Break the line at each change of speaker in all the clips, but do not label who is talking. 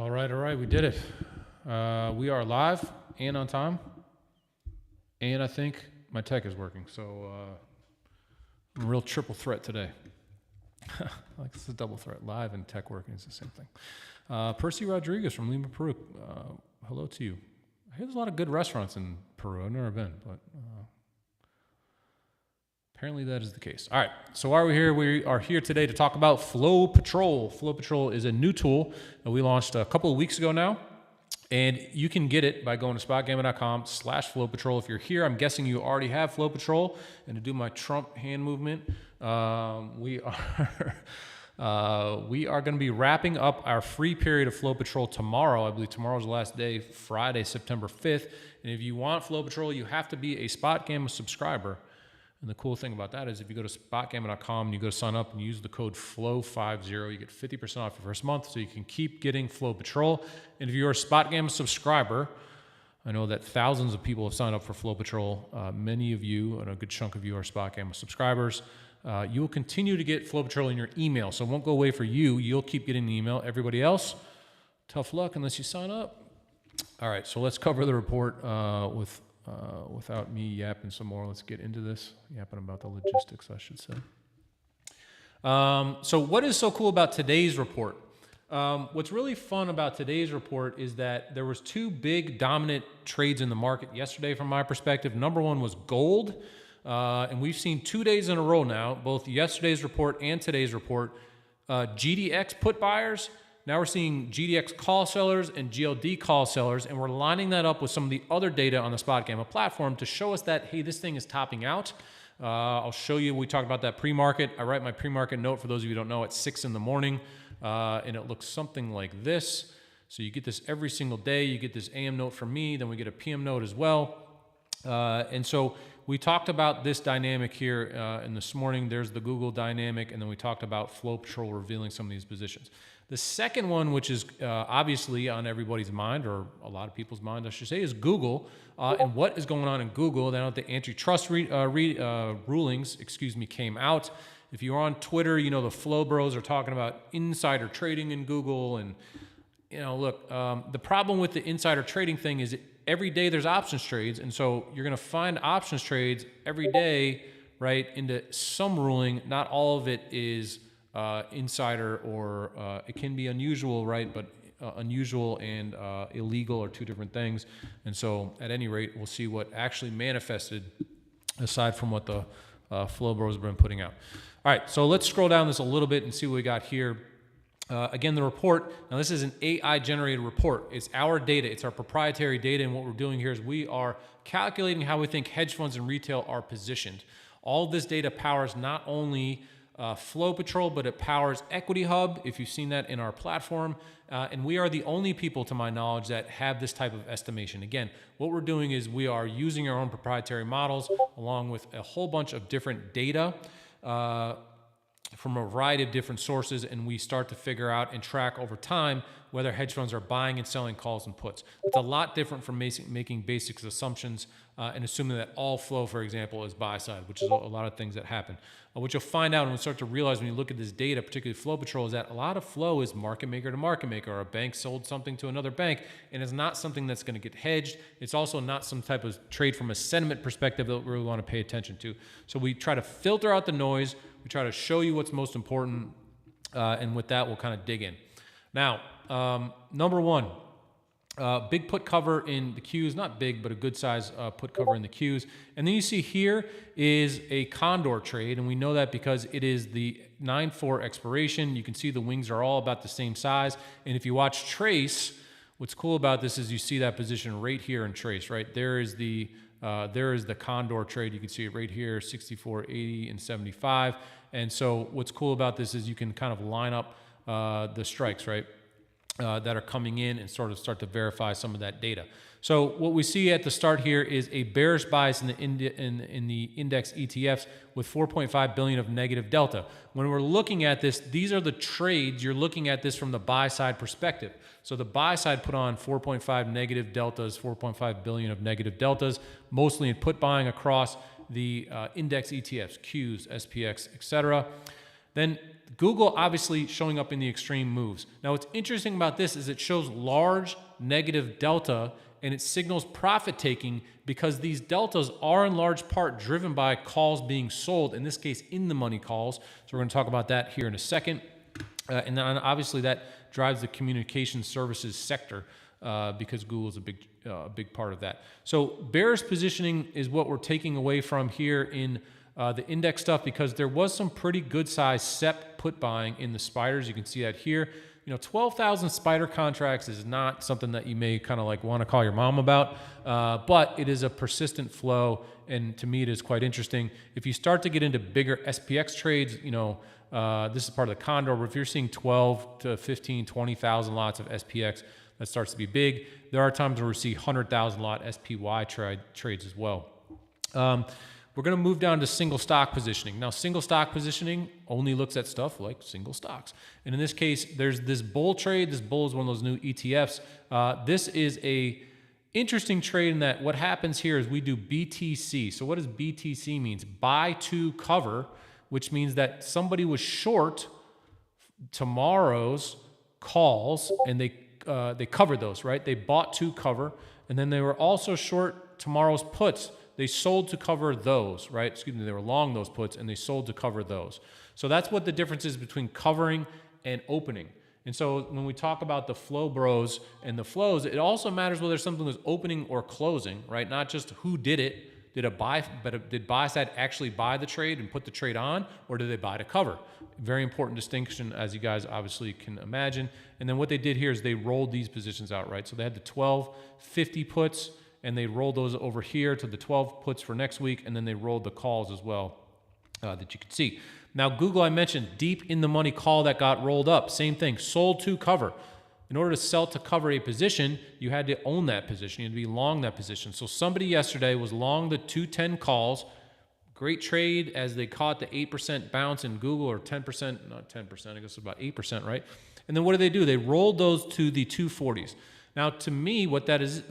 All right, we did it. We are live and on time, and I think my tech is working, so I'm a real triple threat today. Like it's a double threat, live and tech working is the same thing. Percy Rodriguez from Lima, Peru. Hello to you. I hear there's a lot of good restaurants in Peru. I've never been, but apparently that is the case. All right, so why are we here? We are here today to talk about FlowPatrol. FlowPatrol is a new tool that we launched a couple of weeks ago now, and you can get it by going to SpotGamma.com/FlowPatrol. If you're here, I'm guessing you already have FlowPatrol. And to do my Trump hand movement, we are going to be wrapping up our free period of FlowPatrol tomorrow. I believe tomorrow's the last day, Friday, September 5th. And if you want FlowPatrol, you have to be a SpotGamma subscriber. And the cool thing about that is if you go to SpotGamma.com and you go to sign up and use the code FLOW50, you get 50% off your first month, so you can keep getting FlowPatrol. And if you're a SpotGamma subscriber, I know that thousands of people have signed up for FlowPatrol. Many of you, and a good chunk of you, are SpotGamma subscribers. You will continue to get FlowPatrol in your email, so it won't go away for you. You'll keep getting the email. Everybody else, tough luck unless you sign up. All right, so let's cover the report without me yapping some more. Let's get into this. Yapping about the logistics, I should say. So what is so cool about today's report? What's really fun about today's report is that there was two big dominant trades in the market yesterday from my perspective. Number one was gold. And we've seen 2 days in a row now, both yesterday's report and today's report, GDX put buyers. Now we're seeing GDX call sellers and GLD call sellers, and we're lining that up with some of the other data on the SpotGamma platform to show us that, hey, this thing is topping out. I'll show you, we talked about that pre-market. I write my pre-market note, for those of you who don't know, at 6 in the morning, and it looks something like this. So you get this every single day. You get this AM note from me, then we get a PM note as well. And so we talked about this dynamic here in this morning. There's the Google dynamic, and then we talked about FlowPatrol revealing some of these positions. The second one, which is obviously on everybody's mind, or a lot of people's mind, I should say, is Google. And what is going on in Google? Now that the antitrust rulings, came out. If you're on Twitter, you know the Flow Bros are talking about insider trading in Google. And, you know, look, the problem with the insider trading thing is every day there's options trades. And so you're going to find options trades every day, right, into some ruling. Not all of it is insider, or it can be unusual, right? But unusual and illegal are two different things. And so at any rate, we'll see what actually manifested aside from what the Flow Bros have been putting out. All right, so let's scroll down this a little bit and see what we got here. Again, the report, now this is an AI-generated report. It's our data. It's our proprietary data, and what we're doing here is we are calculating how we think hedge funds and retail are positioned. All of this data powers not only FlowPatrol, but it powers Equity Hub, if you've seen that in our platform. And we are the only people, to my knowledge, that have this type of estimation. Again, what we're doing is we are using our own proprietary models along with a whole bunch of different data from a variety of different sources, and we start to figure out and track over time whether hedge funds are buying and selling calls and puts. It's a lot different from making basic assumptions and assuming that all flow, for example, is buy side, which is a lot of things that happen. What you'll find out and we'll start to realize when you look at this data, particularly FlowPatrol, is that a lot of flow is market maker to market maker, or a bank sold something to another bank, and it's not something that's going to get hedged. It's also not some type of trade from a sentiment perspective that we really want to pay attention to. So we try to filter out the noise. We try to show you what's most important, and with that, we'll kind of dig in. Now, number one, big put cover in the Qs, not big, but a good size put cover in the Qs. And then you see here is a condor trade, and we know that because it is the 9/4 expiration. You can see the wings are all about the same size. And if you watch Trace, what's cool about this is you see that position right here in Trace, right? There is the condor trade. You can see it right here, 64, 80, and 75. And so what's cool about this is you can kind of line up the strikes, right, that are coming in and sort of start to verify some of that data. So what we see at the start here is a bearish bias in the index ETFs with 4.5 billion of negative delta. When we're looking at this, these are the trades. You're looking at this from the buy side perspective. So the buy side put on 4.5 negative deltas, 4.5 billion of negative deltas, mostly in put buying across the index ETFs, Qs, SPX, etc. Then Google obviously showing up in the extreme moves. Now, what's interesting about this is it shows large negative delta and it signals profit taking because these deltas are in large part driven by calls being sold, in this case, in the money calls. So we're going to talk about that here in a second. And then obviously that drives the communication services sector because Google is a big part of that. So bearish positioning is what we're taking away from here in the index stuff because there was some pretty good size SEP put buying in the spiders. You can see that here. 12,000 spider contracts is not something that you may kind of like want to call your mom about, but it is a persistent flow, and to me it is quite interesting. If you start to get into bigger SPX trades, this is part of the condor, if you're seeing 12 to 15, 20,000 lots of SPX, that starts to be big. There are times where we see 100,000 lot SPY trades as well. We're going to move down to single stock positioning. Now, single stock positioning only looks at stuff like single stocks. And in this case, there's this bull trade. This bull is one of those new ETFs. This is a interesting trade in that what happens here is we do BTC. So what does BTC means? Buy to cover, which means that somebody was short tomorrow's calls and they covered those, right? They bought to cover, and then they were also short tomorrow's puts. They sold to cover those, right? Excuse me, they were long those puts and they sold to cover those. So that's what the difference is between covering and opening. And so when we talk about the flow bros and the flows, it also matters whether something was opening or closing, right? Not just who did it. Did buy side actually buy the trade and put the trade on, or did they buy to cover? Very important distinction, as you guys obviously can imagine. And then what they did here is they rolled these positions out, right? So they had the 1250 puts, and they rolled those over here to the 12 puts for next week, and then they rolled the calls as well that you can see. Now, Google, I mentioned, deep in the money call that got rolled up. Same thing, sold to cover. In order to sell to cover a position, you had to own that position. You had to be long that position. So somebody yesterday was long the 210 calls. Great trade as they caught the 8% bounce in Google, or 10%, not 10%, I guess it's about 8%, right? And then what do? They rolled those to the 240s. Now, to me, what that is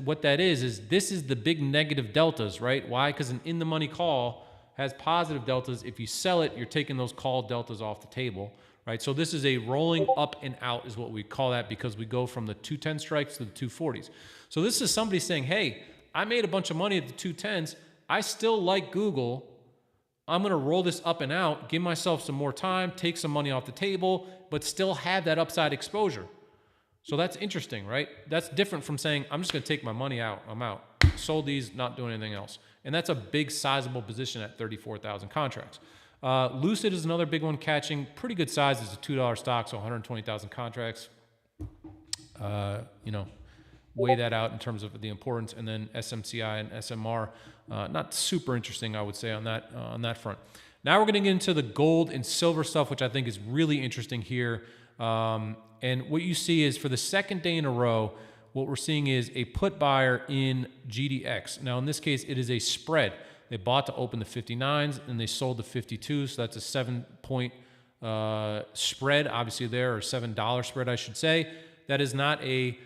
this is the big negative deltas, right? Why? Because an in-the-money call has positive deltas. If you sell it, you're taking those call deltas off the table, right? So this is a rolling up and out is what we call that, because we go from the 210 strikes to the 240s. So this is somebody saying, hey, I made a bunch of money at the 210s. I still like Google. I'm going to roll this up and out, give myself some more time, take some money off the table, but still have that upside exposure. So that's interesting, right? That's different from saying, I'm just going to take my money out. I'm out. Sold these, not doing anything else. And that's a big sizable position at 34,000 contracts. Lucid is another big one catching. Pretty good size. It's a $2 stock, so 120,000 contracts. Weigh that out in terms of the importance. And then SMCI and SMR, not super interesting, I would say, on that front. Now we're going to get into the gold and silver stuff, which I think is really interesting here. And what you see is for the second day in a row, what we're seeing is a put buyer in GDX. Now, in this case, it is a spread. They bought to open the 59s and they sold the 52s. So that's a 7-point spread, obviously there, or $7 spread, I should say. That is not a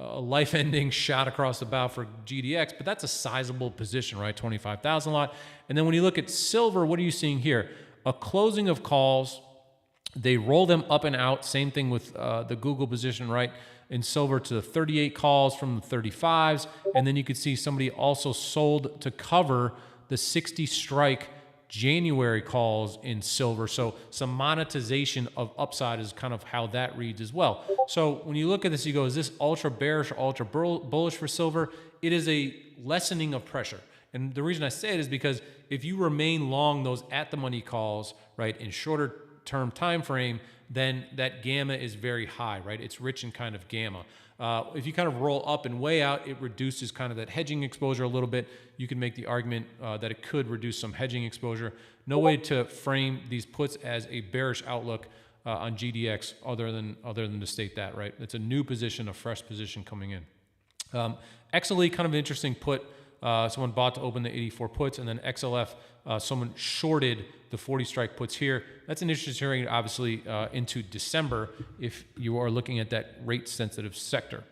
life-ending shot across the bow for GDX, but that's a sizable position, right? 25,000 lot. And then when you look at silver, what are you seeing here? A closing of calls. They roll them up and out. Same thing with the Google position, right? In silver to the 38 calls from the 35s. And then you could see somebody also sold to cover the 60 strike January calls in silver. So some monetization of upside is kind of how that reads as well. So when you look at this, you go, is this ultra bearish or ultra bullish for silver? It is a lessening of pressure. And the reason I say it is because if you remain long those at the money calls, right, in shorter term time frame, then that gamma is very high, right? It's rich in kind of gamma. If you kind of roll up and way out, it reduces kind of that hedging exposure a little bit. You can make the argument that it could reduce some hedging exposure. No way to frame these puts as a bearish outlook on GDX other than to state that, right? It's a new position, a fresh position coming in. XLE, kind of an interesting put. Someone bought to open the 84 puts, and then XLF, someone shorted the 40 strike puts here. That's an interesting trade, obviously, into December if you are looking at that rate sensitive sector.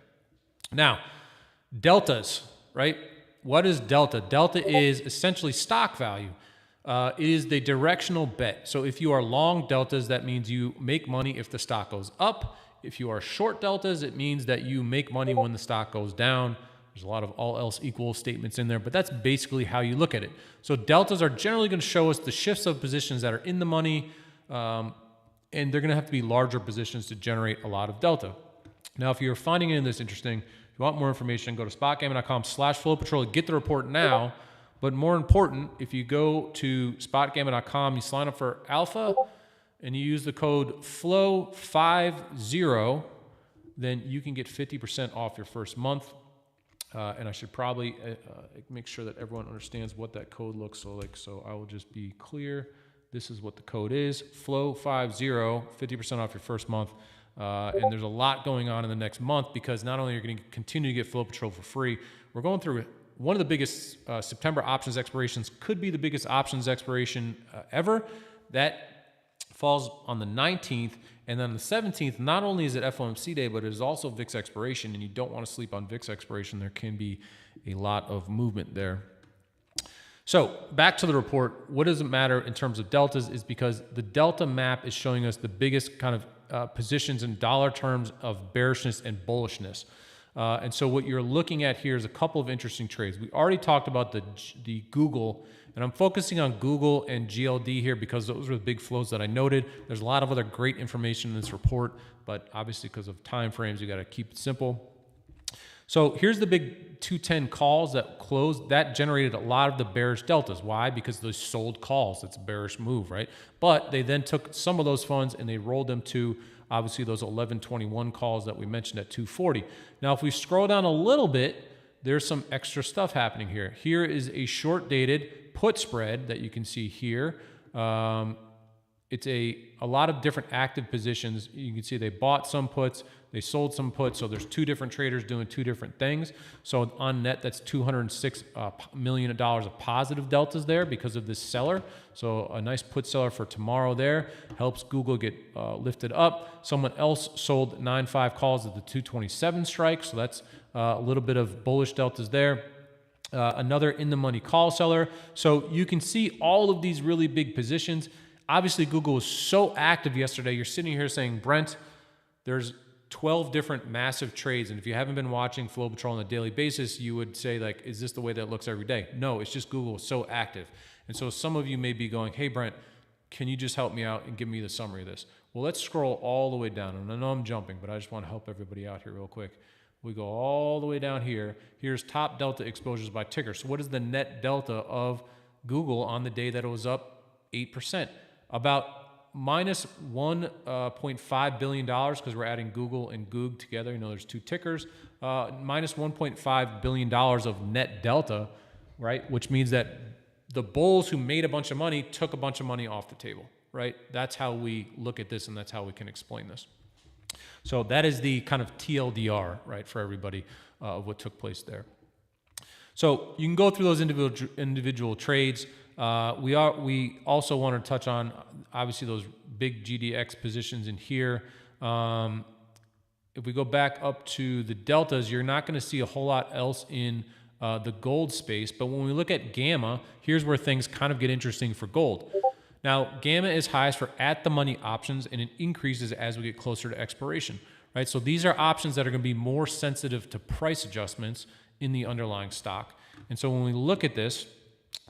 Now, deltas, right? What is delta? Delta is essentially stock value. It is the directional bet. So if you are long deltas, that means you make money if the stock goes up. If you are short deltas, it means that you make money when the stock goes down. There's a lot of all else equal statements in there, but that's basically how you look at it. So deltas are generally going to show us the shifts of positions that are in the money, and they're going to have to be larger positions to generate a lot of delta. Now, if you're finding any of this interesting, if you want more information, go to spotgamma.com/FlowPatrol. Get the report now. But more important, if you go to spotgamma.com, you sign up for Alpha, and you use the code FLOW50, then you can get 50% off your first month. And I should probably make sure that everyone understands what that code looks like. So I will just be clear. This is what the code is, FLOW50, 50% off your first month. And there's a lot going on in the next month, because not only are you going to continue to get FlowPatrol for free, we're going through one of the biggest September options expirations, could be the biggest options expiration ever. That falls on the 19th. And then on the 17th, not only is it FOMC day, but it is also VIX expiration. And you don't want to sleep on VIX expiration. There can be a lot of movement there. So back to the report. What does it matter in terms of deltas is because the delta map is showing us the biggest kind of positions in dollar terms of bearishness and bullishness. And so what you're looking at here is a couple of interesting trades. We already talked about the Google, and I'm focusing on Google and GLD here because those are the big flows that I noted. There's a lot of other great information in this report, but obviously because of time frames, you got to keep it simple. So here's the big 210 calls that closed. That generated a lot of the bearish deltas. Why? Because those sold calls. It's a bearish move, right? But they then took some of those funds and they rolled them to obviously those 1121 calls that we mentioned at 240. Now, if we scroll down a little bit, there's some extra stuff happening here. Here is a short dated put spread that you can see here. It's a lot of different active positions. You can see they bought some puts, they sold some puts. So there's two different traders doing two different things. So on net, that's $206 million of positive deltas there because of this seller. So a nice put seller for tomorrow there helps Google get lifted up. Someone else sold 9.5 calls at the 227 strike. So that's a little bit of bullish deltas there. Another in the money call seller. So you can see all of these really big positions. Obviously, Google was so active yesterday. You're sitting here saying, Brent, there's 12 different massive trades. And if you haven't been watching FlowPatrol on a daily basis, you would say, like, is this the way that it looks every day? No, it's just Google is so active. And so some of you may be going, hey, Brent, can you just help me out and give me the summary of this? Well, let's scroll all the way down. And I know I'm jumping, but I just want to help everybody out here real quick. We go all the way down here. Here's top delta exposures by ticker. So what is the net delta of Google on the day that it was up 8%? About minus $1.5 billion, because we're adding Google and Goog together. You know, there's two tickers. Minus $1.5 billion of net delta, right? Which means that the bulls who made a bunch of money took a bunch of money off the table, right? That's how we look at this, and that's how we can explain this. So that is the kind of TLDR, right, for everybody of what took place there. So you can go through those individual trades. We also want to touch on, obviously, those big GDX positions in here. If we go back up to the deltas, you're not going to see a whole lot else in the gold space. But when we look at gamma, here's where things kind of get interesting for gold. Now, gamma is highest for at-the-money options, and it increases as we get closer to expiration, right? So these are options that are going to be more sensitive to price adjustments in the underlying stock. And so when we look at this,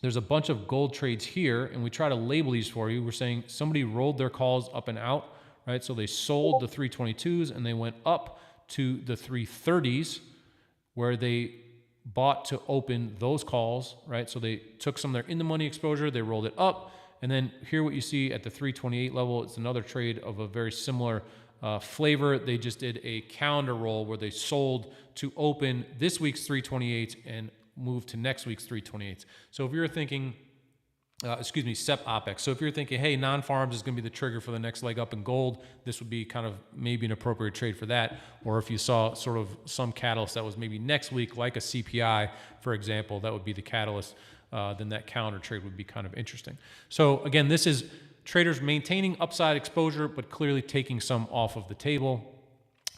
there's a bunch of gold trades here, and we try to label these for you. We're saying somebody rolled their calls up and out, right? So they sold the 322s, and they went up to the 330s, where they bought to open those calls, right? So they took some of their in-the-money exposure, they rolled it up, and then here what you see at the 328 level, it's another trade of a very similar flavor. They just did a calendar roll where they sold to open this week's 328 and move to next week's 328s. So if you're thinking, SEP OPEX. So if you're thinking, hey, non-farms is going to be the trigger for the next leg up in gold, this would be kind of maybe an appropriate trade for that. Or if you saw sort of some catalyst that was maybe next week, like a CPI, for example, that would be the catalyst. Then that calendar trade would be kind of interesting. So again, this is traders maintaining upside exposure, but clearly taking some off of the table.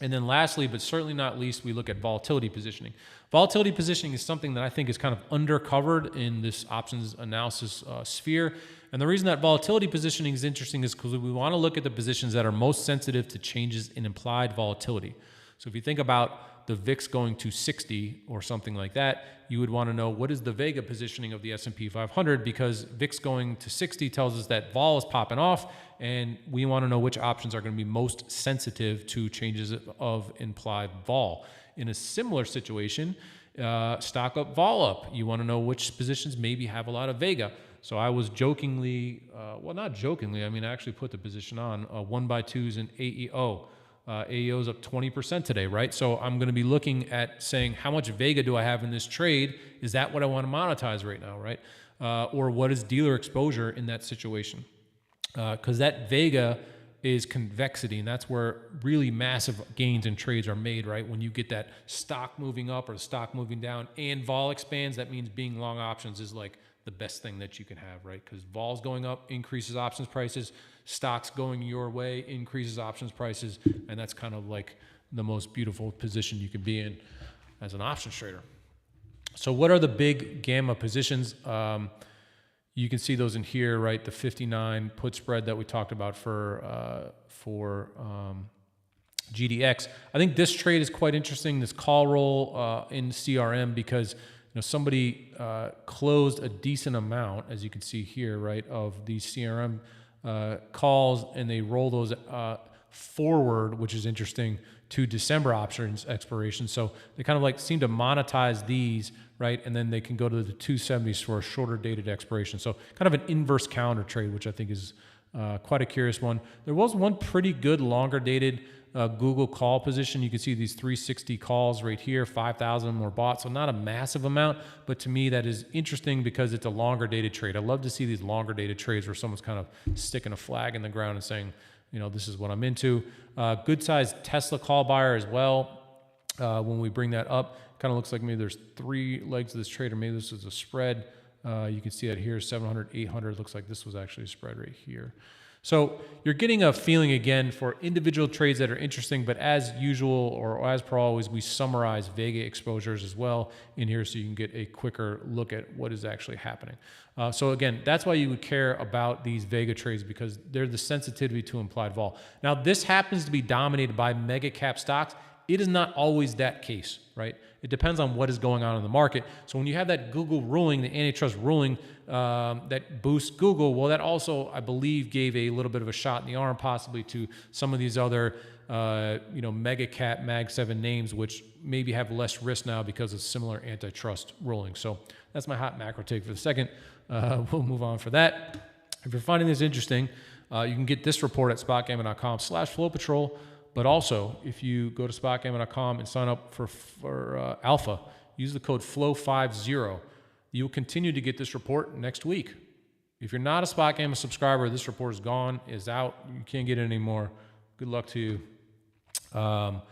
And then lastly, but certainly not least, we look at volatility positioning. Volatility positioning is something that I think is kind of undercovered in this options analysis sphere. And the reason that volatility positioning is interesting is because we want to look at the positions that are most sensitive to changes in implied volatility. So if you think about the VIX going to 60 or something like that, you would want to know what is the Vega positioning of the S&P 500, because VIX going to 60 tells us that vol is popping off, and we want to know which options are going to be most sensitive to changes of implied vol. In a similar situation, stock up, vol up, you want to know which positions maybe have a lot of Vega. So I was jokingly, well, not jokingly, I mean, I actually put the position on 1x2s in AEO. AEO is up 20% today, right? So I'm going to be looking at saying, how much Vega do I have in this trade? Is that what I want to monetize right now, right? Or what is dealer exposure in that situation? Because that Vega is convexity, and that's where really massive gains in trades are made, right? When you get that stock moving up or the stock moving down and vol expands, that means being long options is like the best thing that you can have, right? Because vol's going up increases options prices, stocks going your way increases options prices, and that's kind of like the most beautiful position you can be in as an options trader. So what are the big gamma positions? You can see those in here, right? The 59 put spread that we talked about for GDX. I think this trade is quite interesting, this call roll in CRM, because somebody closed a decent amount, as you can see here, right, of these CRM calls, and they roll those forward, which is interesting, to December options expiration. So they kind of like seem to monetize these, right, and then they can go to the 270s for a shorter dated expiration. So kind of an inverse calendar trade, which I think is quite a curious one. There was one pretty good longer dated Google call position. You can see these 360 calls right here, 5,000 more bought. So not a massive amount, but to me that is interesting because it's a longer dated trade. I love to see these longer dated trades where someone's kind of sticking a flag in the ground and saying, this is what I'm into. Good sized Tesla call buyer as well. When we bring that up, kind of looks like maybe there's 3 legs of this trade, or maybe this is a spread. You can see that here, 700, 800. Looks like this was actually a spread right here. So you're getting a feeling again for individual trades that are interesting, but as usual, or as per always, we summarize Vega exposures as well in here so you can get a quicker look at what is actually happening. So again, that's why you would care about these Vega trades, because they're the sensitivity to implied vol. Now, this happens to be dominated by mega cap stocks. It is not always that case, right? It depends on what is going on in the market. So when you have that Google ruling, the antitrust ruling that boosts Google, well, that also, I believe, gave a little bit of a shot in the arm possibly to some of these other, mega cap Mag 7 names, which maybe have less risk now because of similar antitrust rulings. So that's my hot macro take for the second. We'll move on for that. If you're finding this interesting, you can get this report at spotgamma.com/FlowPatrol. But also, if you go to SpotGamma.com and sign up for Alpha, use the code FLOW50. You'll continue to get this report next week. If you're not a SpotGamma subscriber, this report is gone, is out. You can't get it anymore. Good luck to you. So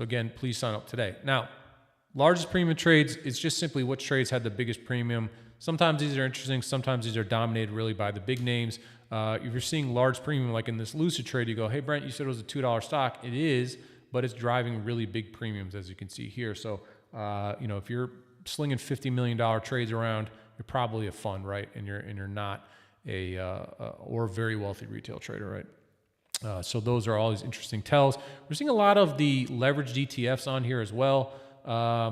again, please sign up today. Now, largest premium trades, it's just simply which trades had the biggest premium. Sometimes these are interesting. Sometimes these are dominated really by the big names. If you're seeing large premium, like in this Lucid trade, you go, hey, Brent, you said it was a $2 stock. It is, but it's driving really big premiums, as you can see here. So, if you're slinging $50 million trades around, you're probably a fund, right? And you're not or very wealthy retail trader, right? So those are all these interesting tells. We're seeing a lot of the leveraged ETFs on here as well.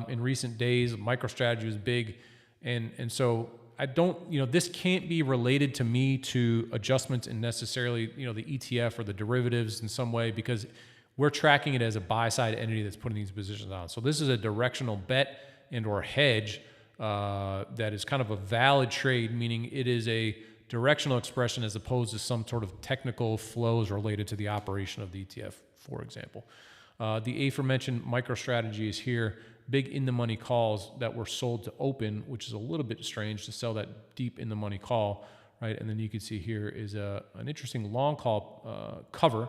In recent days, MicroStrategy is big. And so I don't, this can't be related to me to adjustments in necessarily, the ETF or the derivatives in some way, because we're tracking it as a buy side entity that's putting these positions on. So this is a directional bet and or hedge that is kind of a valid trade, meaning it is a directional expression as opposed to some sort of technical flows related to the operation of the ETF, for example. The aforementioned MicroStrategy is here. Big in-the-money calls that were sold to open, which is a little bit strange to sell that deep in-the-money call, right? And then you can see here is an interesting long call cover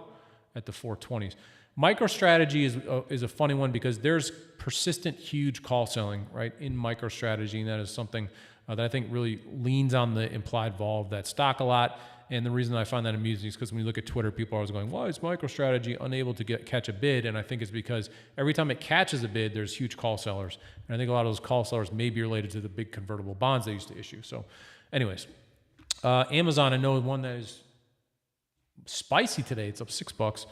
at the 420s. MicroStrategy is a funny one because there's persistent huge call selling, right, in MicroStrategy, and that is something that I think really leans on the implied vol of that stock a lot. And the reason I find that amusing is because when you look at Twitter, people are always going, why is MicroStrategy unable to catch a bid? And I think it's because every time it catches a bid, there's huge call sellers. And I think a lot of those call sellers may be related to the big convertible bonds they used to issue. So anyways, Amazon, I know one that is spicy today. It's up $6.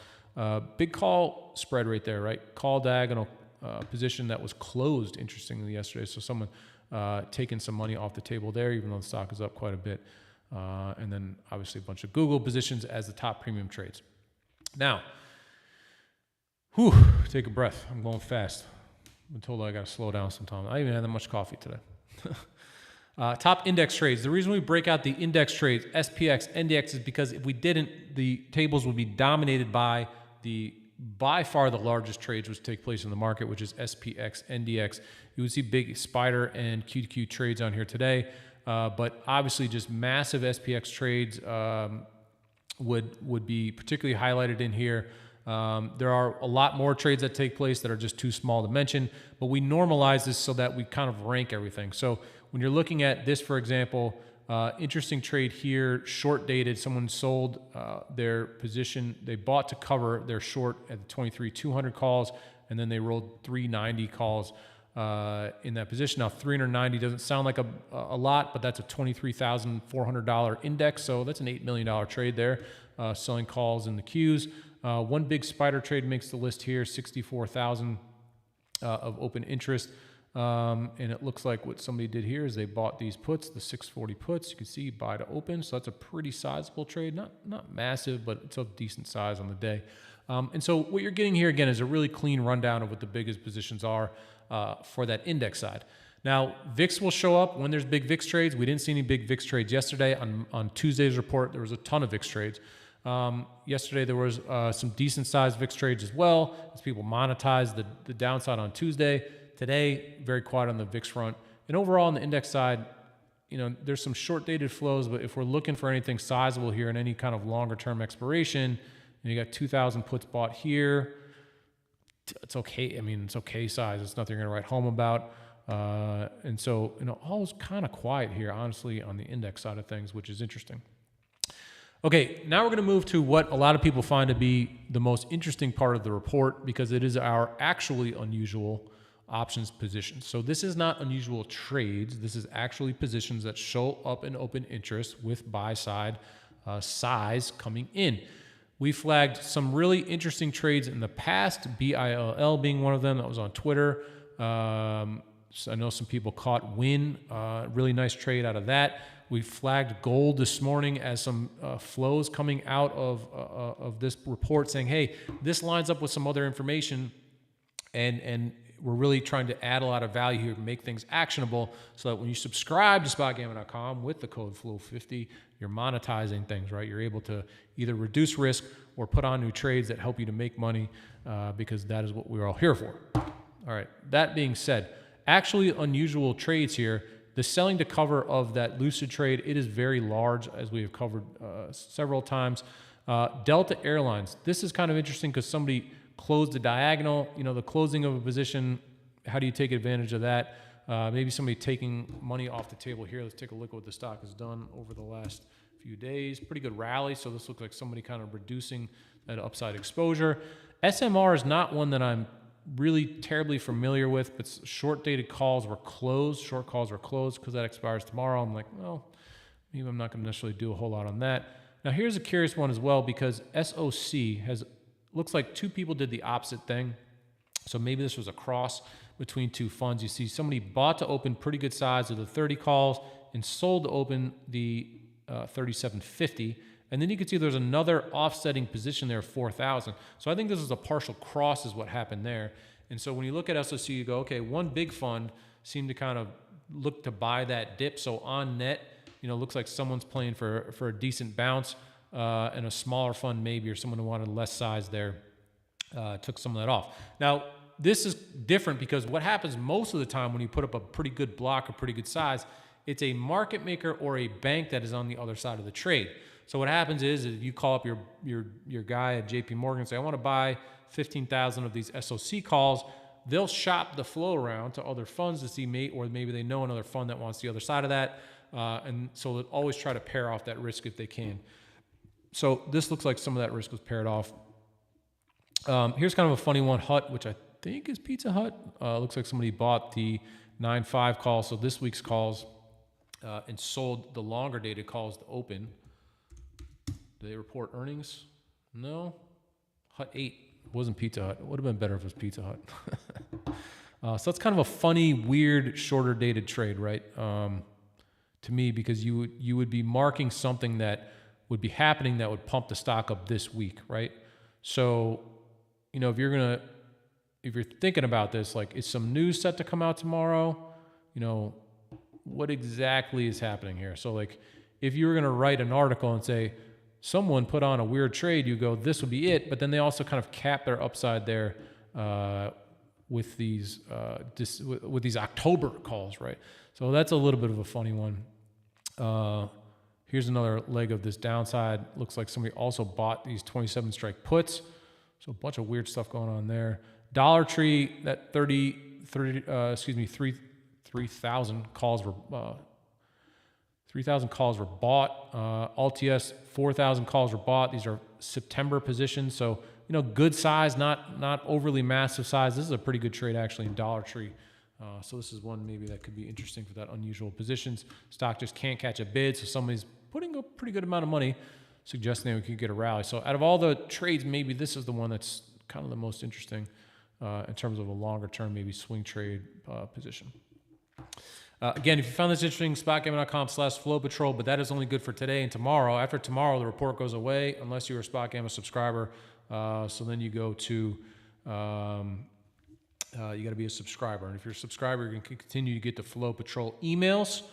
Big call spread right there, right? Call diagonal position that was closed, interestingly, yesterday. So someone taking some money off the table there, even though the stock is up quite a bit. And then obviously a bunch of Google positions as the top premium trades. Now, take a breath. I'm going fast. I've been told I got to slow down sometime. I even had that much coffee today. Top index trades. The reason we break out the index trades, SPX, NDX, is because if we didn't, the tables would be dominated by by far the largest trades which take place in the market, which is SPX, NDX. You would see big spider and QQQ trades on here today, but obviously just massive SPX trades would be particularly highlighted in here. There are a lot more trades that take place that are just too small to mention, but we normalize this so that we kind of rank everything. So when you're looking at this, for example, interesting trade here, short dated, someone sold their position. They bought to cover their short at the 23,200 calls, and then they rolled 390 calls in that position. Now, 390 doesn't sound like a lot, but that's a $23,400 index, so that's an $8 million trade there, selling calls in the queues. One big spider trade makes the list here, 64,000 of open interest. And it looks like what somebody did here is they bought these puts, the 640 puts. You can see buy to open, so that's a pretty sizable trade. Not massive, but it's of decent size on the day. And so what you're getting here again is a really clean rundown of what the biggest positions are for that index side. Now, VIX will show up when there's big VIX trades. We didn't see any big VIX trades yesterday. On Tuesday's report, there was a ton of VIX trades. Yesterday, there was some decent-sized VIX trades as well as people monetized the downside on Tuesday. Today, very quiet on the VIX front. And overall, on the index side, there's some short-dated flows, but if we're looking for anything sizable here in any kind of longer-term expiration, and you got 2,000 puts bought here, it's okay. I mean, it's okay size. It's nothing you're going to write home about. And so, all is kind of quiet here, honestly, on the index side of things, which is interesting. Okay, now we're going to move to what a lot of people find to be the most interesting part of the report, because it is our actually unusual options positions. So this is not unusual trades. This is actually positions that show up in open interest with buy side size coming in. We flagged some really interesting trades in the past, BILL being one of them. That was on Twitter. So I know some people caught Win, really nice trade out of that. We flagged gold this morning as some flows coming out of this report saying, hey, this lines up with some other information, and we're really trying to add a lot of value here, make things actionable, so that when you subscribe to SpotGamma.com with the code FLOW50, you're monetizing things, right? You're able to either reduce risk or put on new trades that help you to make money, because that is what we're all here for. All right, that being said, actually unusual trades here. The selling to cover of that Lucid trade, it is very large, as we have covered several times. Delta Airlines, this is kind of interesting because somebody closed a diagonal. The closing of a position, how do you take advantage of that? Maybe somebody taking money off the table here. Let's take a look at what the stock has done over the last few days. Pretty good rally, so this looks like somebody kind of reducing that upside exposure. SMR is not one that I'm really terribly familiar with, but short dated calls were closed. Short calls were closed because that expires tomorrow. I'm like, well, maybe I'm not going to necessarily do a whole lot on that. Now, here's a curious one as well, because SOC looks like two people did the opposite thing. So maybe this was a cross between two funds. You see somebody bought to open pretty good size of the 30 calls and sold to open the 3750. And then you can see there's another offsetting position there of 4,000. So I think this is a partial cross is what happened there. And so when you look at SOC, you go, okay, one big fund seemed to kind of look to buy that dip. So on net, looks like someone's playing for a decent bounce, and a smaller fund maybe, or someone who wanted less size there, took some of that off. Now, this is different because what happens most of the time when you put up a pretty good block, a pretty good size, it's a market maker or a bank that is on the other side of the trade. So what happens is if you call up your guy at JP Morgan and say, I want to buy 15,000 of these SOC calls, they'll shop the flow around to other funds to see, or maybe they know another fund that wants the other side of that. And so they'll always try to pair off that risk if they can. So this looks like some of that risk was paired off. Here's kind of a funny one, Hut, which I think is Pizza Hut. Looks like somebody bought the 9.5 call, so this week's calls, and sold the longer dated calls to open. Do they report earnings? No. Hut 8 wasn't Pizza Hut. It would have been better if it was Pizza Hut. So that's kind of a funny, weird, shorter dated trade, right? To me, because you would be marking something that would be happening that would pump the stock up this week, right? So, you know, if you're thinking about this, like, is some news set to come out tomorrow? You know, what exactly is happening here? So, like, if you were going to write an article and say, someone put on a weird trade, you go, this would be it. But then they also kind of cap their upside there with these October calls, right? So that's a little bit of a funny one. Here's another leg of this downside. Looks like somebody also bought these 27 strike puts. So a bunch of weird stuff going on there. Dollar Tree, that 3,000 calls were 3,000 calls were bought. LTS, 4,000 calls were bought. These are September positions, so you know, good size, not overly massive size. This is a pretty good trade actually in Dollar Tree. So this is one maybe that could be interesting for that unusual positions. Stock just can't catch a bid, so somebody's putting a pretty good amount of money, suggesting we could get a rally. So out of all the trades, maybe this is the one that's kind of the most interesting in terms of a longer term, maybe swing trade position. Again, if you found this interesting, SpotGamma.com/FlowPatrol, but that is only good for today and tomorrow. After tomorrow, the report goes away unless you're a SpotGamma subscriber. So then you go to, you got to be a subscriber. And if you're a subscriber, you can continue to get the FlowPatrol emails.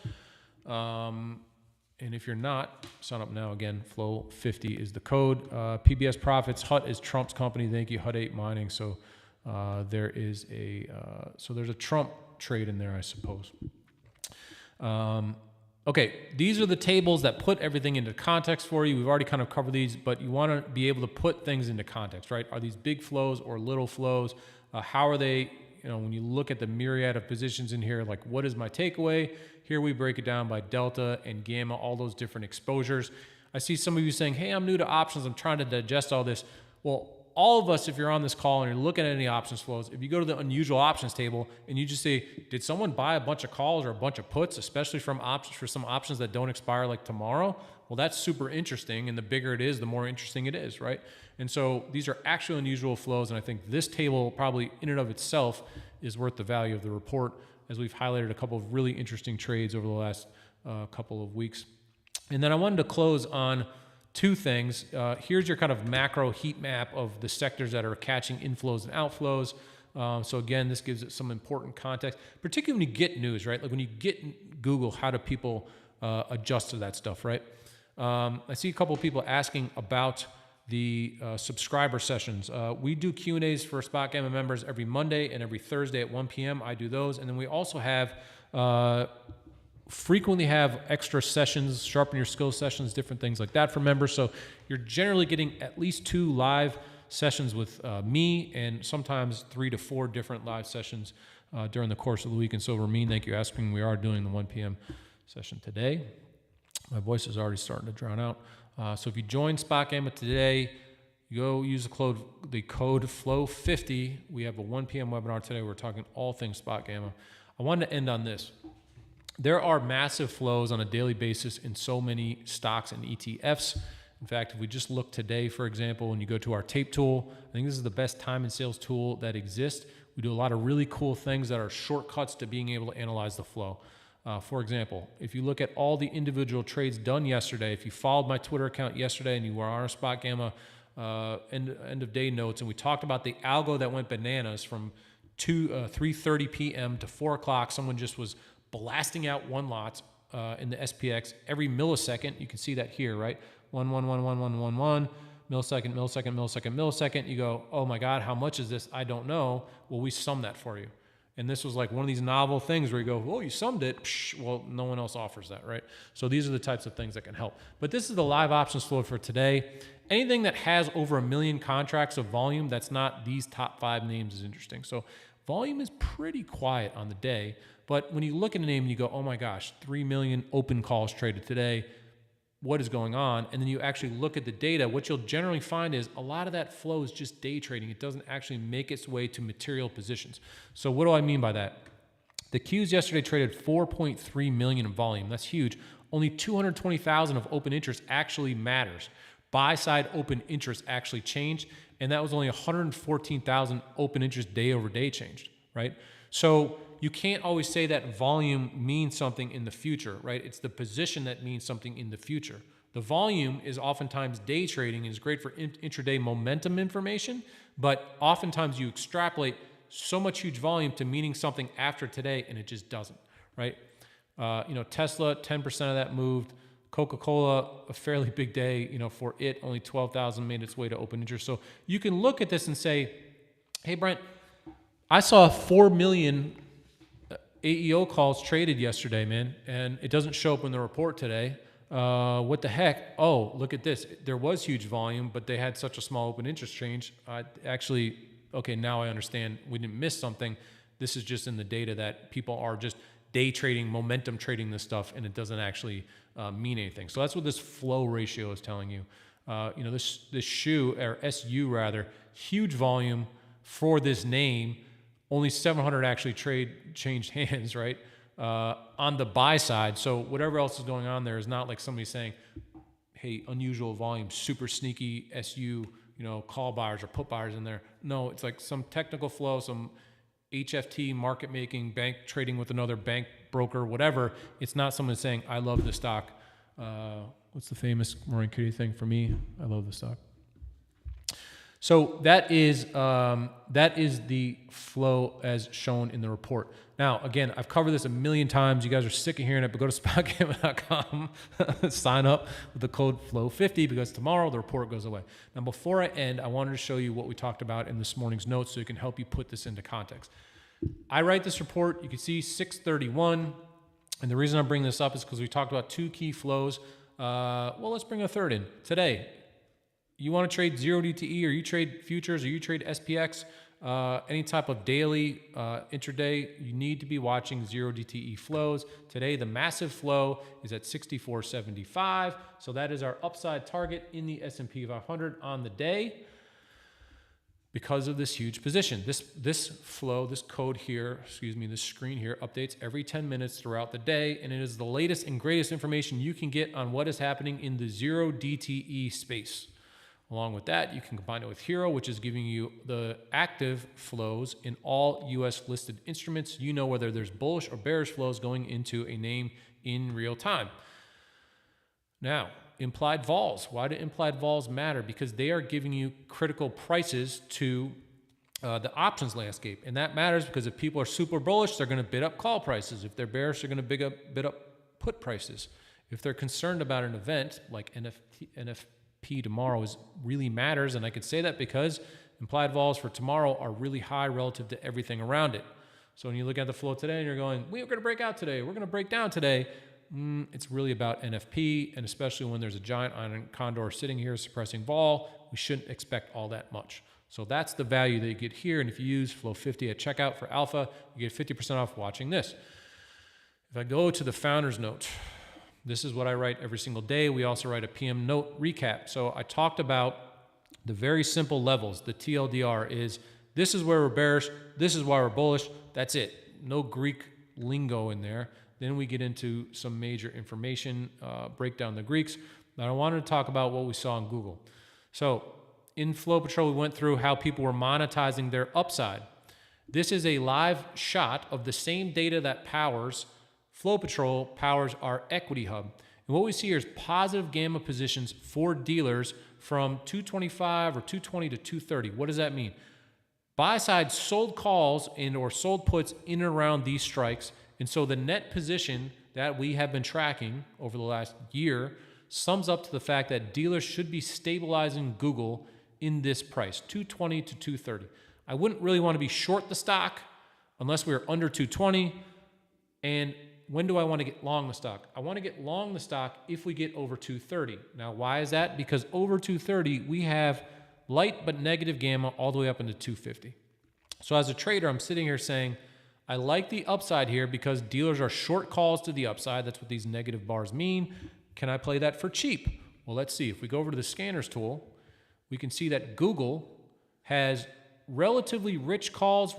And if you're not, sign up now. Again, Flow50 is the code. PBS Profits, Hut is Trump's company. Thank you, Hut 8 Mining. So there's a Trump trade in there, I suppose. Okay, these are the tables that put everything into context for you. We've already kind of covered these, but you want to be able to put things into context, right? Are these big flows or little flows? How are they, you know, when you look at the myriad of positions in here, like, what is my takeaway? Here we break it down by delta and gamma, all those different exposures. I see some of you saying, hey, I'm new to options. I'm trying to digest all this. Well, all of us, if you're on this call and you're looking at any options flows, if you go to the unusual options table and you just say, did someone buy a bunch of calls or a bunch of puts, especially from options for some options that don't expire like tomorrow? Well, that's super interesting. And the bigger it is, the more interesting it is, right? And so these are actually unusual flows. And I think this table probably in and of itself is worth the value of the report, as we've highlighted a couple of really interesting trades over the last couple of weeks. And then I wanted to close on two things. Here's your kind of macro heat map of the sectors that are catching inflows and outflows. So again, this gives it some important context, particularly when you get news, right? Like when you get Google, how do people adjust to that stuff, right? I see a couple of people asking about the subscriber sessions. We do Q&As for SpotGamma members every Monday and every Thursday at 1 p.m. I do those. And then we also have frequently have extra sessions, sharpen your skills sessions, different things like that for members. So you're generally getting at least 2 live sessions with me, and sometimes 3 to 4 different live sessions during the course of the week. And so Ramin, thank you for asking. We are doing the 1 p.m. session today. My voice is already starting to drown out. So if you join SpotGamma today, go use the code FLOW50. We have a 1 p.m. webinar today. We're talking all things SpotGamma. I wanted to end on this. There are massive flows on a daily basis in so many stocks and ETFs. In fact, if we just look today, for example, when you go to our tape tool, I think this is the best time and sales tool that exists. We do a lot of really cool things that are shortcuts to being able to analyze the flow. For example, if you look at all the individual trades done yesterday, if you followed my Twitter account yesterday and you were on our SpotGamma end of day notes, and we talked about the algo that went bananas from 3:30 p.m. to 4 o'clock, someone just was blasting out one lot in the SPX every millisecond. You can see that here, right? 1, 1, 1, 1, 1, 1, 1, millisecond, millisecond, millisecond, millisecond. You go, oh my God, how much is this? I don't know. Well, we sum that for you. And this was like one of these novel things where you go, oh, you summed it. Psh, well, no one else offers that, right? So these are the types of things that can help. But this is the live options flow for today. Anything that has over 1 million contracts of volume that's not these top 5 names is interesting. So volume is pretty quiet on the day. But when you look at a name and you go, oh my gosh, 3 million open calls traded today, what is going on, and then you actually look at the data, what you'll generally find is a lot of that flow is just day trading. It doesn't actually make its way to material positions. So what do I mean by that? The Qs yesterday traded 4.3 million in volume. That's huge. Only 220,000 of open interest actually matters. Buy side open interest actually changed, and that was only 114,000 open interest day over day changed, right? So you can't always say that volume means something in the future, right? It's the position that means something in the future. The volume is oftentimes day trading and is great for intraday momentum information, but oftentimes you extrapolate so much huge volume to meaning something after today, and it just doesn't, right? Tesla, 10% of that moved. Coca-Cola, a fairly big day, for it, only 12,000 made its way to open interest. So you can look at this and say, hey, Brent, I saw 4 million AEO calls traded yesterday, man, and it doesn't show up in the report today. What the heck? Oh, look at this. There was huge volume, but they had such a small open interest change. Okay, now I understand. We didn't miss something. This is just in the data that people are just day trading, momentum trading this stuff, and it doesn't actually mean anything. So that's what this flow ratio is telling you. This SU rather, huge volume for this name, only 700 actually changed hands, right? On the buy side. So whatever else is going on there is not like somebody saying, hey, unusual volume, super sneaky SU, call buyers or put buyers in there. No, it's like some technical flow, some HFT, market making, bank trading with another bank broker, whatever. It's not someone saying, I love the stock. What's the famous Maureen Kitty thing for me? I love the stock. So that is the flow as shown in the report. Now, again, I've covered this a million times. You guys are sick of hearing it, but go to SpotGamma.com, sign up with the code FLOW50 because tomorrow the report goes away. Now, before I end, I wanted to show you what we talked about in this morning's notes so it can help you put this into context. I write this report. You can see 631, and the reason I'm bringing this up is because we talked about two key flows. Let's bring a third in. Today, you want to trade 0DTE, or you trade futures, or you trade SPX, any type of daily intraday, you need to be watching 0DTE flows. Today, the massive flow is at 64.75. So that is our upside target in the S&P 500 on the day because of this huge position. This flow, this code here, this screen here updates every 10 minutes throughout the day, and it is the latest and greatest information you can get on what is happening in the 0DTE space. Along with that, you can combine it with Hero, which is giving you the active flows in all US listed instruments. You know whether there's bullish or bearish flows going into a name in real time. Now, implied vols. Why do implied vols matter? Because they are giving you critical prices to the options landscape. And that matters because if people are super bullish, they're going to bid up call prices. If they're bearish, they're going to bid up put prices. If they're concerned about an event like NFP tomorrow really matters, and I could say that because implied vols for tomorrow are really high relative to everything around it. So when you look at the flow today and you're going, we're going to break out today, we're going to break down today, it's really about NFP, and especially when there's a giant iron condor sitting here suppressing vol, we shouldn't expect all that much. So that's the value that you get here, and if you use FLOW50 at checkout for alpha, you get 50% off watching this. If I go to the founder's note, this is what I write every single day. We also write a PM note recap. So I talked about the very simple levels. The TLDR is, this is where we're bearish, this is why we're bullish, that's it. No Greek lingo in there. Then we get into some major information, break down the Greeks. Now I wanted to talk about what we saw on Google. So in FlowPatrol, we went through how people were monetizing their upside. This is a live shot of the same data that powers FlowPatrol powers our equity hub. And what we see here is positive gamma positions for dealers from 225 or 220 to 230. What does that mean? Buy side sold calls and or sold puts in and around these strikes. And so the net position that we have been tracking over the last year sums up to the fact that dealers should be stabilizing Google in this price, 220 to 230. I wouldn't really want to be short the stock unless we were under 220. And when do I want to get long the stock? I want to get long the stock if we get over 230. Now, why is that? Because over 230, we have light but negative gamma all the way up into 250. So as a trader, I'm sitting here saying, I like the upside here because dealers are short calls to the upside. That's what these negative bars mean. can I play that for cheap? Well, let's see. If we go over to the scanners tool, we can see that Google has relatively rich calls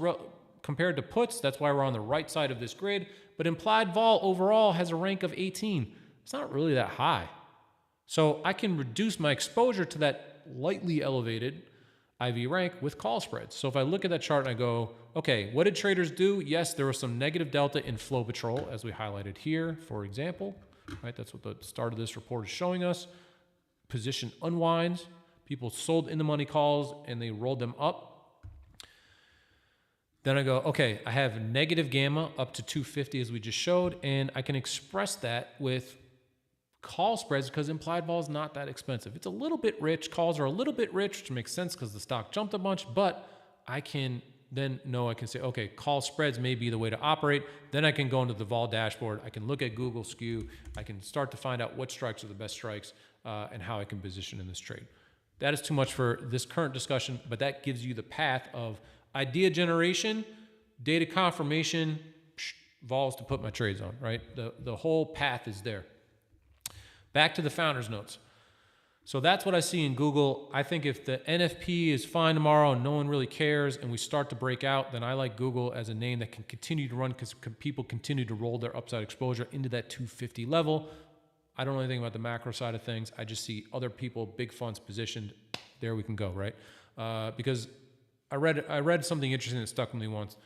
compared to puts. That's why we're on the right side of this grid. But implied vol overall has a rank of 18. It's not really that high. So I can reduce my exposure to that lightly elevated IV rank with call spreads. So if I look at that chart and I go, okay, what did traders do? Yes, there was some negative delta in FlowPatrol, as we highlighted here, for example. Right, that's what the start of this report is showing us. Position unwinds. People sold in the money calls and they rolled them up. Then I go, okay, I have negative gamma up to 250 as we just showed, and I can express that with call spreads because implied vol is not that expensive. It's a little bit rich. Calls are a little bit rich, which makes sense because the stock jumped a bunch, but I can then know I can say, okay, call spreads may be the way to operate. Then I can go into the vol dashboard. I can look at Google skew. I can start to find out what strikes are the best strikes and how I can position in this trade. That is too much for this current discussion, but that gives you the path of idea generation, data confirmation, vols to put my trades on, right? The whole path is there. Back to the founder's notes. So that's what I see in Google. I think if the NFP is fine tomorrow and no one really cares and we start to break out, then I like Google as a name that can continue to run because people continue to roll their upside exposure into that 250 level. I don't know anything about the macro side of things. I just see other people, big funds positioned. There we can go, right? Because I read something interesting that stuck with me once.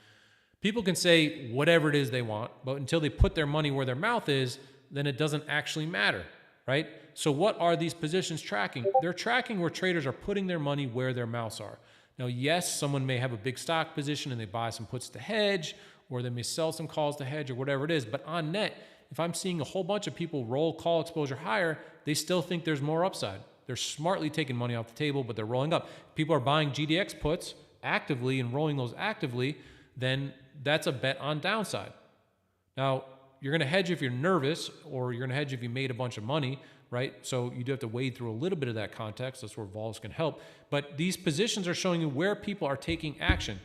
People can say whatever it is they want, but until they put their money where their mouth is, then it doesn't actually matter, right? So what are these positions tracking? They're tracking where traders are putting their money where their mouths are. Now, yes, someone may have a big stock position and they buy some puts to hedge, or they may sell some calls to hedge or whatever it is. But on net, if I'm seeing a whole bunch of people roll call exposure higher, they still think there's more upside. They're smartly taking money off the table, but they're rolling up. People are buying GDX puts actively and rolling those actively, then that's a bet on downside. Now, you're going to hedge if you're nervous, or you're going to hedge if you made a bunch of money, right? So you do have to wade through a little bit of that context. That's where vols can help. But these positions are showing you where people are taking action.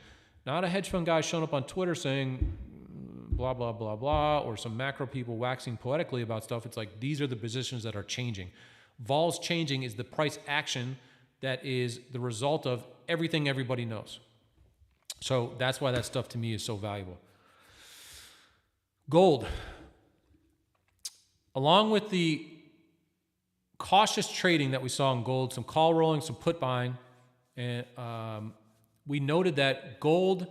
Not a hedge fund guy showing up on Twitter saying blah, blah, blah, blah, or some macro people waxing poetically about stuff. It's like these are the positions that are changing. Vols changing is the price action that is the result of everything everybody knows. So that's why that stuff to me is so valuable. Gold. Along with the cautious trading that we saw in gold, some call rolling, some put buying, and we noted that gold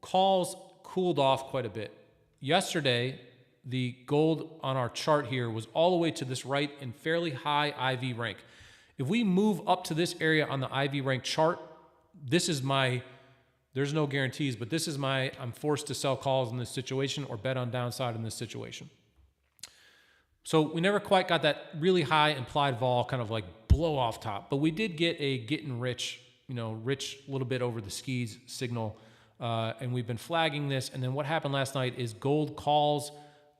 calls cooled off quite a bit. Yesterday, the gold on our chart here was all the way to this right in fairly high IV rank. If we move up to this area on the IV rank chart, this is my, there's no guarantees, but this is my, I'm forced to sell calls in this situation or bet on downside in this situation. So we never quite got that really high implied vol kind of like blow off top, but we did get a getting rich, rich a little bit over the skis signal. And we've been flagging this. And then what happened last night is gold calls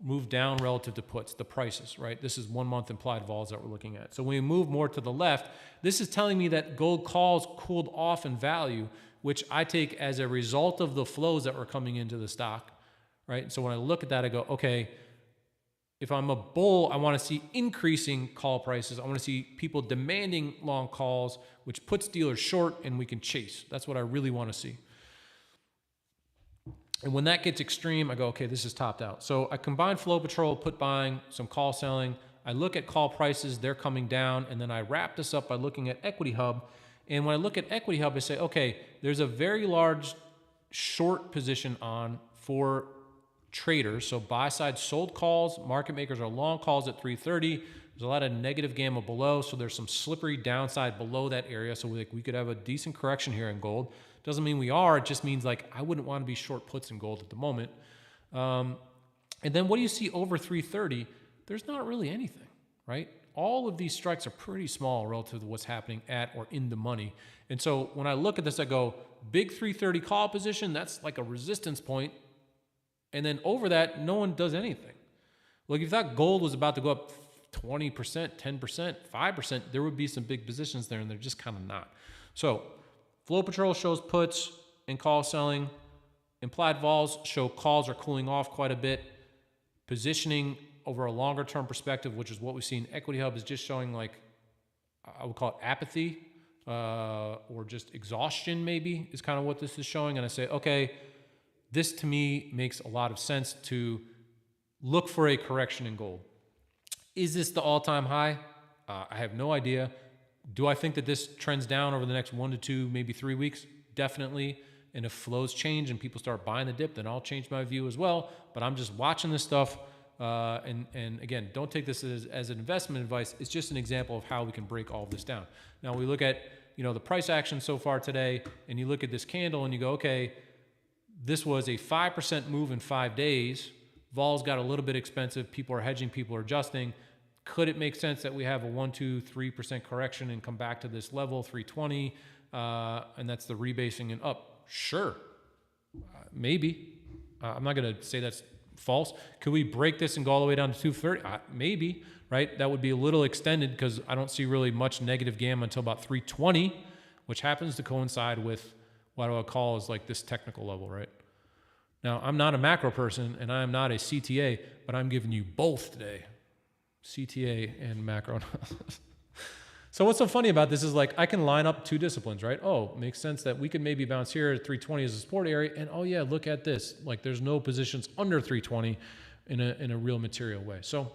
moved down relative to puts, the prices, right? This is 1 month implied vols that we're looking at. So when we move more to the left, this is telling me that gold calls cooled off in value, which I take as a result of the flows that were coming into the stock, right? So when I look at that, I go, okay, if I'm a bull, I want to see increasing call prices. I want to see people demanding long calls, which puts dealers short and we can chase. That's what I really want to see. And when that gets extreme, I go, okay, this is topped out. So I combine FlowPatrol, put buying, some call selling. I look at call prices, they're coming down. And then I wrap this up by looking at Equity Hub. And when I look at Equity Hub, I say, okay, there's a very large short position on for traders. So buy side sold calls, market makers are long calls at 330. There's a lot of negative gamma below. So there's some slippery downside below that area. So we could have a decent correction here in gold. Doesn't mean we are, it just means like I wouldn't want to be short puts in gold at the moment. And then what do you see over 330? There's not really anything, right? All of these strikes are pretty small relative to what's happening at or in the money. And so when I look at this, I go, big 330 call position, that's like a resistance point. And then over that, no one does anything. Like if you thought gold was about to go up 20%, 10%, 5%, there would be some big positions there and they're just kind of not. So FlowPatrol shows puts and call selling. Implied vols show calls are cooling off quite a bit. Positioning over a longer term perspective, which is what we see in Equity Hub, is just showing like, I would call it apathy or just exhaustion maybe is kind of what this is showing. And I say, okay, this to me makes a lot of sense to look for a correction in gold. Is this the all-time high? I have no idea. Do I think that this trends down over the next 1 to 2, maybe 3 weeks? Definitely. And if flows change and people start buying the dip, then I'll change my view as well. But I'm just watching this stuff. And again, don't take this as an investment advice. It's just an example of how we can break all of this down. Now we look at, the price action so far today, and you look at this candle and you go, okay, this was a 5% move in 5 days. Vol's got a little bit expensive. People are hedging, people are adjusting. Could it make sense that we have a 1, 2, 3% correction and come back to this level, 320, and that's the rebasing and up? Sure, maybe. I'm not going to say that's false. Could we break this and go all the way down to 230? Maybe, right? That would be a little extended because I don't see really much negative gamma until about 320, which happens to coincide with what I would call is like this technical level, right? Now, I'm not a macro person and I am not a CTA, but I'm giving you both today. CTA and macro analysis. So what's so funny about this is like I can line up two disciplines, right? Oh, makes sense that we could maybe bounce here at 320 as a support area, and oh yeah, look at this. Like there's no positions under 320 in a real material way. So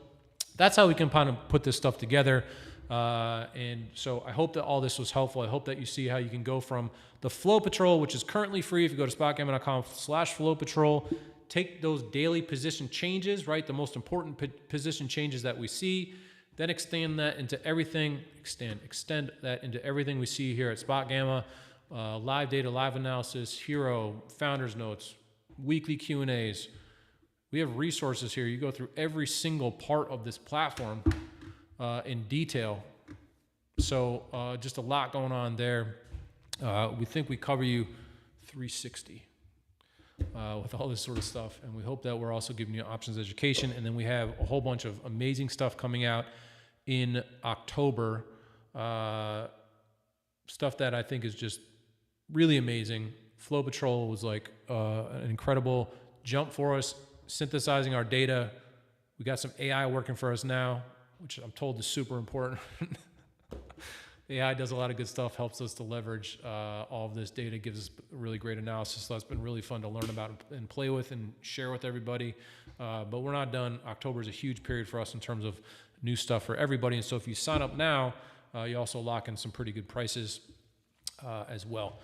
that's how we can kind of put this stuff together. And so I hope that all this was helpful. I hope that you see how you can go from the FlowPatrol, which is currently free if you go to spotgamma.com/FlowPatrol. Take those daily position changes, right? The most important position changes that we see, then extend that into everything, extend that into everything we see here at SpotGamma, live data, live analysis, hero, founders notes, weekly Q&As. We have resources here. You go through every single part of this platform in detail. So just a lot going on there. We think we cover you 360. With all this sort of stuff, and we hope that we're also giving you options education, and then we have a whole bunch of amazing stuff coming out in October, stuff that I think is just really amazing. FlowPatrol was like an incredible jump for us, synthesizing our data. We got some AI working for us now, which I'm told is super important. AI does a lot of good stuff, helps us to leverage all of this data, gives us really great analysis. So that's been really fun to learn about and play with and share with everybody. But we're not done. October is a huge period for us in terms of new stuff for everybody. And so if you sign up now, you also lock in some pretty good prices as well.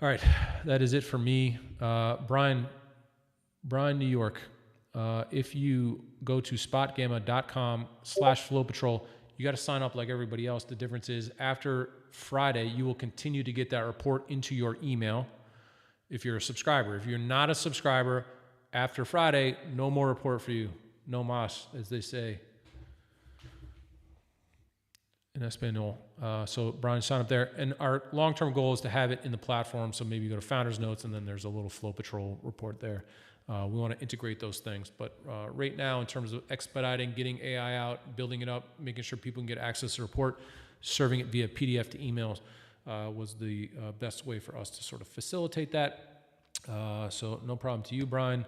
All right, that is it for me. Brian, New York, if you go to spotgamma.com/FlowPatrol, you got to sign up like everybody else. The difference is after Friday, you will continue to get that report into your email if you're a subscriber. If you're not a subscriber, after Friday, no more report for you. No mas, as they say in Espanol. So Brian, sign up there. And our long-term goal is to have it in the platform. So maybe you go to Founders Notes, and then there's a little FlowPatrol report there. We want to integrate those things. But right now, in terms of expediting, getting AI out, building it up, making sure people can get access to the report, serving it via PDF to emails was the best way for us to sort of facilitate that. So no problem to you, Brian.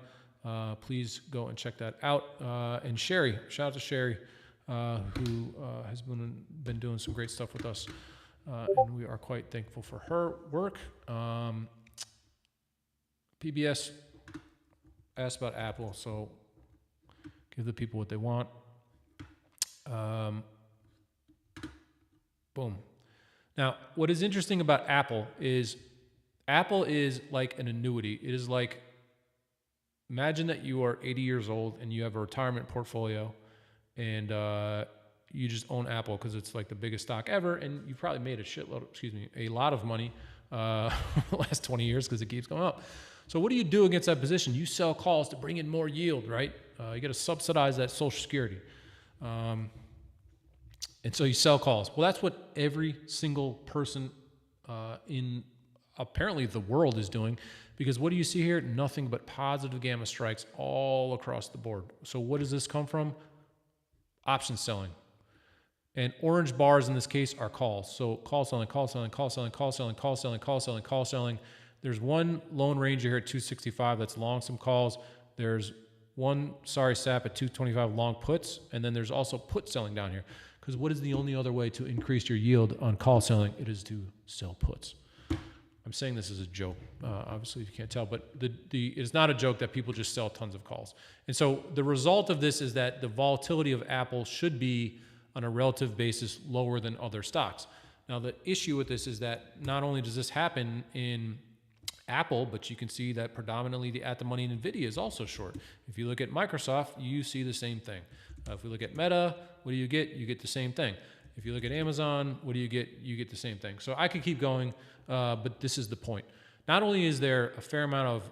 Please go and check that out. And Sherry, shout out to Sherry, who has been doing some great stuff with us. And we are quite thankful for her work. PBS asked about Apple, so give the people what they want. Boom. Now, what is interesting about Apple is like an annuity. It is like, imagine that you are 80 years old and you have a retirement portfolio, and you just own Apple because it's like the biggest stock ever, and you probably made a lot of money the last 20 years because it keeps going up. So what do you do against that position? You sell calls to bring in more yield, right? You got to subsidize that Social Security. And so you sell calls. Well, that's what every single person in apparently the world is doing, because what do you see here? Nothing but positive gamma strikes all across the board. So what does this come from? Option selling. And orange bars in this case are calls. So call selling, call selling, call selling, call selling, call selling, call selling, call selling. There's one Lone Ranger here at 265 that's long some calls. There's one sorry sap at 225 long puts, and then there's also put selling down here. Because what is the only other way to increase your yield on call selling? It is to sell puts. I'm saying this as a joke, obviously if you can't tell, but it's not a joke that people just sell tons of calls. And so the result of this is that the volatility of Apple should be, on a relative basis, lower than other stocks. Now, the issue with this is that not only does this happen in Apple, but you can see that predominantly the at-the-money Nvidia is also short. If you look at Microsoft, you see the same thing. If we look at Meta, what do you get? You get the same thing. If you look at Amazon, what do you get? You get the same thing. So I could keep going, but this is the point. Not only is there a fair amount of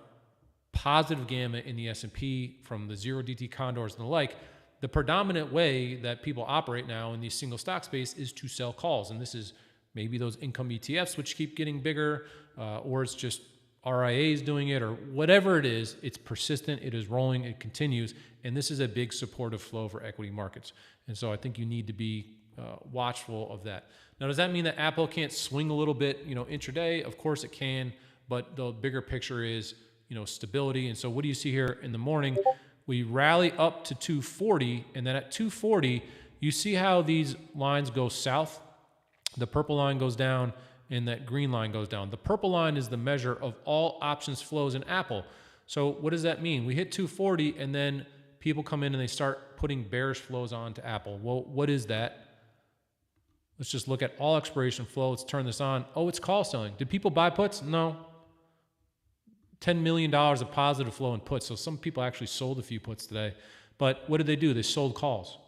positive gamma in the S&P from the zero DT condors and the like, the predominant way that people operate now in the single stock space is to sell calls. And this is maybe those income ETFs, which keep getting bigger, or it's just RIAs doing it, or whatever it is. It's persistent, it is rolling, it continues, and this is a big supportive flow for equity markets. And so I think you need to be watchful of that. Now, does that mean that Apple can't swing a little bit, intraday? Of course it can, but the bigger picture is, stability. And so what do you see here in the morning? We rally up to 240, and then at 240, you see how these lines go south? The purple line goes down, and that green line goes down. The purple line is the measure of all options flows in Apple. So what does that mean? We hit 240, and then people come in and they start putting bearish flows onto Apple. Well, what is that? Let's just look at all expiration flow. Let's turn this on. Oh, it's call selling. Did people buy puts? No. $10 million of positive flow in puts. So some people actually sold a few puts today. But what did they do? They sold calls.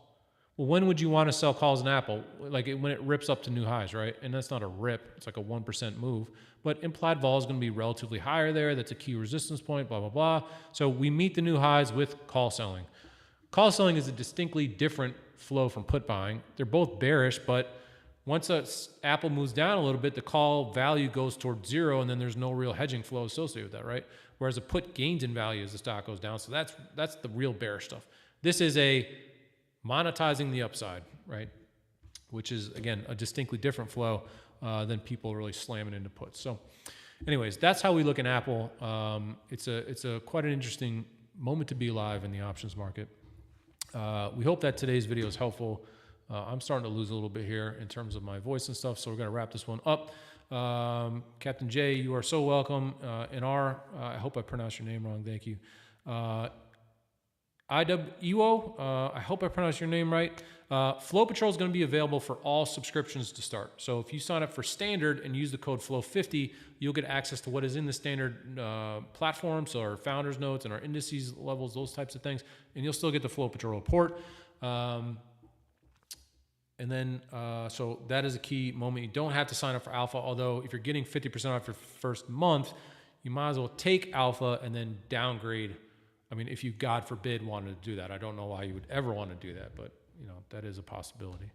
Well, when would you want to sell calls in Apple? Like when it rips up to new highs, right? And that's not a rip. It's like a 1% move. But implied vol is going to be relatively higher there. That's a key resistance point, blah, blah, blah. So we meet the new highs with call selling. Call selling is a distinctly different flow from put buying. They're both bearish, but once Apple moves down a little bit, the call value goes towards zero, and then there's no real hedging flow associated with that, right? Whereas a put gains in value as the stock goes down. So that's the real bearish stuff. This is a monetizing the upside, right? Which is, again, a distinctly different flow than people really slamming into puts. So anyways, that's how we look at Apple. It's a quite an interesting moment to be alive in the options market. We hope that today's video is helpful. I'm starting to lose a little bit here in terms of my voice and stuff, so we're going to wrap this one up. Captain J, you are so welcome. I hope I pronounced your name wrong. Thank you. IWO, I hope I pronounced your name right. FlowPatrol is going to be available for all subscriptions to start. So if you sign up for standard and use the code FLOW50, you'll get access to what is in the standard platforms, so our founders notes and our indices levels, those types of things, and you'll still get the FlowPatrol report. And then, so that is a key moment. You don't have to sign up for Alpha, although if you're getting 50% off your first month, you might as well take Alpha and then downgrade. I mean, if you, God forbid, wanted to do that. I don't know why you would ever want to do that, but, that is a possibility.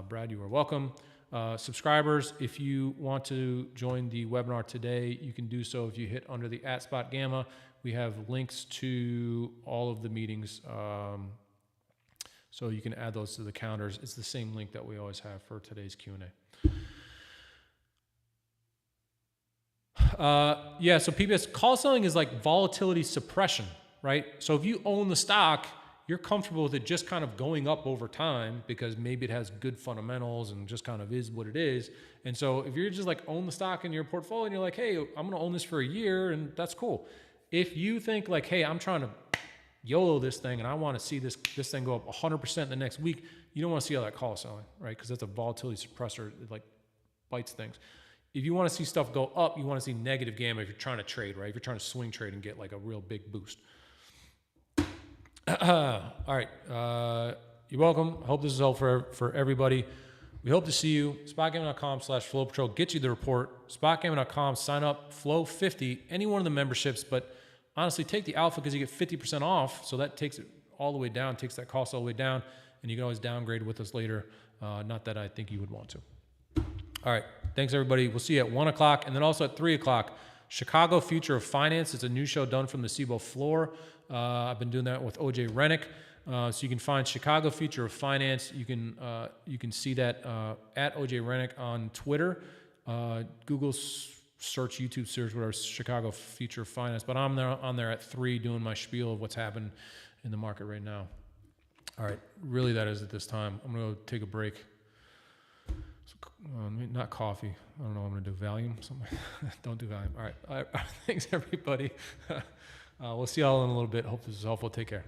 Brad, you are welcome. Subscribers, if you want to join the webinar today, you can do so if you hit under the @SpotGamma. We have links to all of the meetings, so you can add those to the calendars. It's the same link that we always have for today's Q&A. Yeah, so PBS, call selling is like volatility suppression, right? So if you own the stock, you're comfortable with it just kind of going up over time because maybe it has good fundamentals and just kind of is what it is. And so if you're just like own the stock in your portfolio and you're like, hey, I'm going to own this for a year, and that's cool. If you think like, hey, I'm trying to YOLO this thing and I want to see this thing go up 100% in the next week, you don't want to see all that call selling, right? Because that's a volatility suppressor. It like bites things. If you want to see stuff go up, you want to see negative gamma if you're trying to trade, right? If you're trying to swing trade and get like a real big boost. All right. You're welcome. I hope this is helpful for everybody. We hope to see you. SpotGamma.com/FlowPatrol. Get you the report. SpotGamma.com. Sign up. Flow50. Any one of the memberships, but honestly, take the alpha because you get 50% off. So that takes it all the way down, takes that cost all the way down, and you can always downgrade with us later. Not that I think you would want to. All right. Thanks, everybody. We'll see you at 1 o'clock. And then also at 3 o'clock, Chicago Future of Finance. It's a new show done from the SIBO floor. I've been doing that with OJ Rennick. So you can find Chicago Future of Finance. You can see that at OJ Rennick on Twitter. Google search, YouTube search, whatever, Chicago Future Finance. But I'm there on there at 3 doing my spiel of what's happened in the market right now. All right, really that is at this time. I'm going to go take a break. Not coffee. I don't know what I'm going to do. Valium? Something. Don't do Valium. All right. Thanks, everybody. We'll see y'all in a little bit. Hope this is helpful. Take care.